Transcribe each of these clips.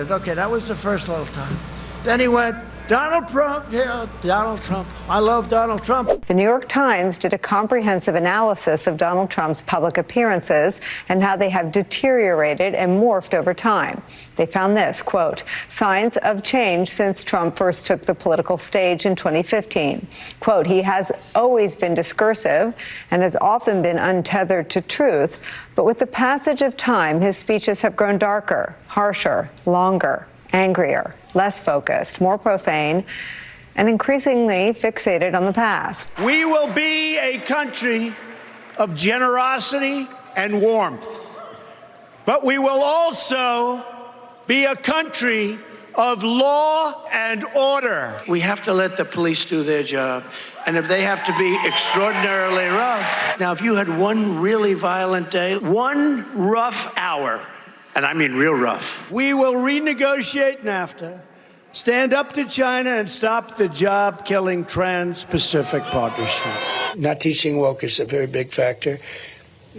Okay, that was the first little time. Then he went, Donald Trump, yeah, Donald Trump. I love Donald Trump. The New York Times did a comprehensive analysis of Donald Trump's public appearances and how they have deteriorated and morphed over time. They found this, quote, signs of change since Trump first took the political stage in 2015. Quote, he has always been discursive and has often been untethered to truth, but with the passage of time, his speeches have grown darker, harsher, longer, angrier, less focused, more profane, and increasingly fixated on the past. We will be a country of generosity and warmth, but we will also be a country of law and order. We have to let the police do their job, and if they have to be extraordinarily rough. Now, if you had one really violent day, one rough hour, and I mean real rough, we will renegotiate NAFTA, stand up to China, and stop the job-killing Trans-Pacific Partnership. Not teaching woke is a very big factor,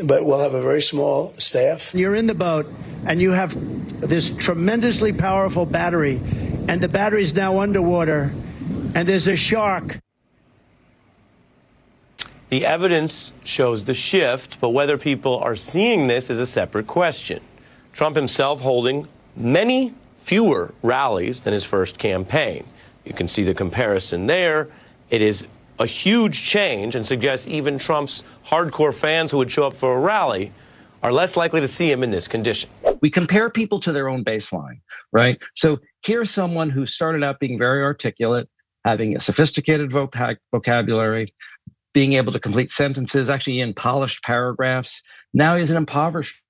but we'll have a very small staff. You're in the boat, and you have this tremendously powerful battery, and the battery's now underwater, and there's a shark. The evidence shows the shift, but whether people are seeing this is a separate question. Trump himself holding many fewer rallies than his first campaign. You can see the comparison there. It is a huge change and suggests even Trump's hardcore fans who would show up for a rally are less likely to see him in this condition. We compare people to their own baseline, right? So here's someone who started out being very articulate, having a sophisticated vocabulary, being able to complete sentences, actually in polished paragraphs. Now he's an impoverished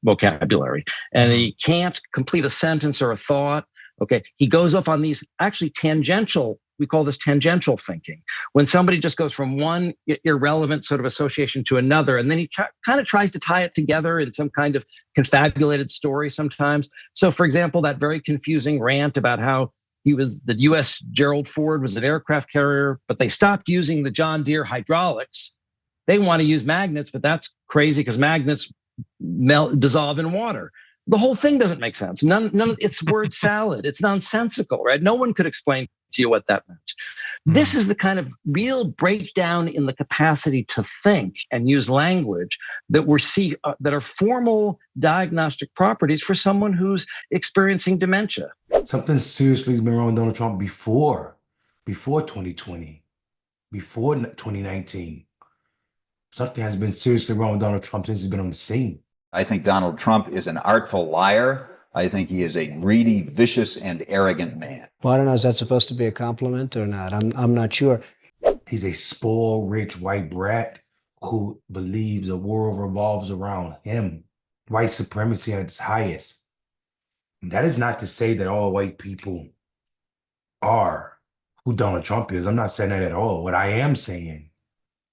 vocabulary, and he can't complete a sentence or a thought. Okay, he goes off on these actually tangential, we call this tangential thinking, when somebody just goes from one irrelevant sort of association to another, and then he kind of tries to tie it together in some kind of confabulated story sometimes. So for example, that very confusing rant about how the US Gerald Ford was an aircraft carrier, but they stopped using the John Deere hydraulics. They want to use magnets, but that's crazy because magnets dissolve in water. The whole thing doesn't make sense. None. It's word salad. It's nonsensical, right? No one could explain to you what that meant. This is the kind of real breakdown in the capacity to think and use language that that are formal diagnostic properties for someone who's experiencing dementia. Something seriously has been wrong with Donald Trump before 2020, before 2019. Something has been seriously wrong with Donald Trump since he's been on the scene. I think Donald Trump is an artful liar. I think he is a greedy, vicious, and arrogant man. Well, I don't know, is that supposed to be a compliment or not? I'm not sure. He's a spoiled, rich white brat who believes the world revolves around him. White supremacy at its highest. And that is not to say that all white people are who Donald Trump is. I'm not saying that at all. What I am saying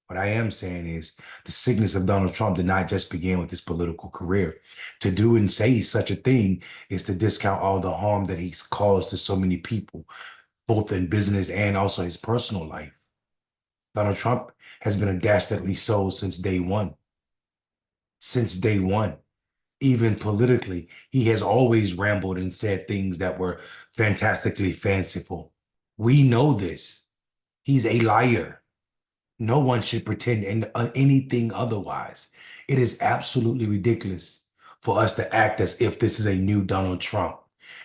is the sickness of Donald Trump did not just begin with his political career. To do and say such a thing is to discount all the harm that he's caused to so many people, both in business and also his personal life. Donald Trump has been a dastardly soul since day one. Since day one. Even politically, he has always rambled and said things that were fantastically fanciful. We know this. He's a liar. No one should pretend anything otherwise. It is absolutely ridiculous for us to act as if this is a new Donald Trump.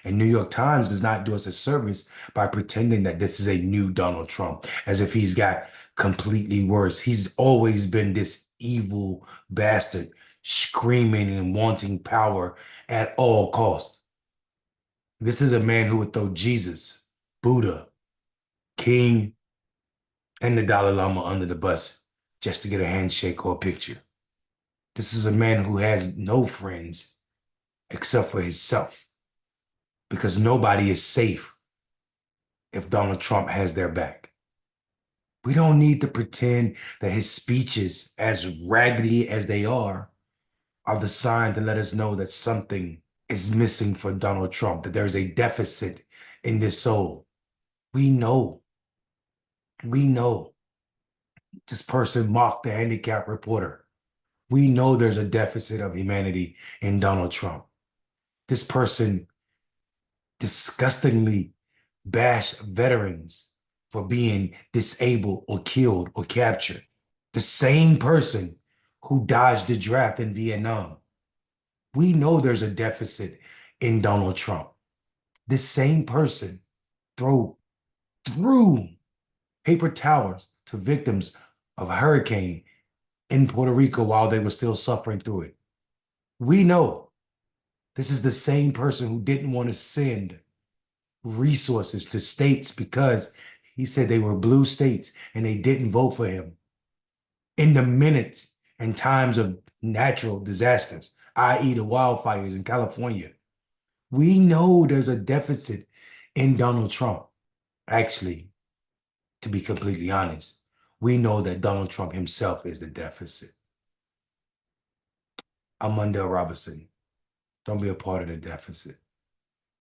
And New York Times does not do us a service by pretending that this is a new Donald Trump, as if he's got completely worse. He's always been this evil bastard, screaming and wanting power at all costs. This is a man who would throw Jesus, Buddha, King, and the Dalai Lama under the bus just to get a handshake or a picture. This is a man who has no friends except for himself, because nobody is safe if Donald Trump has their back. We don't need to pretend that his speeches, as raggedy as they are the sign to let us know that something is missing for Donald Trump, that there's a deficit in this soul. We know this person mocked the handicapped reporter. We know there's a deficit of humanity in Donald Trump. This person disgustingly bash veterans for being disabled or killed or captured. The same person who dodged the draft in Vietnam. We know there's a deficit in Donald Trump. This same person threw paper towels to victims of a hurricane in Puerto Rico while they were still suffering through it. We know this is the same person who didn't want to send resources to states because he said they were blue states and they didn't vote for him. In the minutes and times of natural disasters, i.e. the wildfires in California, we know there's a deficit in Donald Trump. Actually, to be completely honest, we know that Donald Trump himself is the deficit. I'm Mondale Robinson. Don't be a part of the deficit.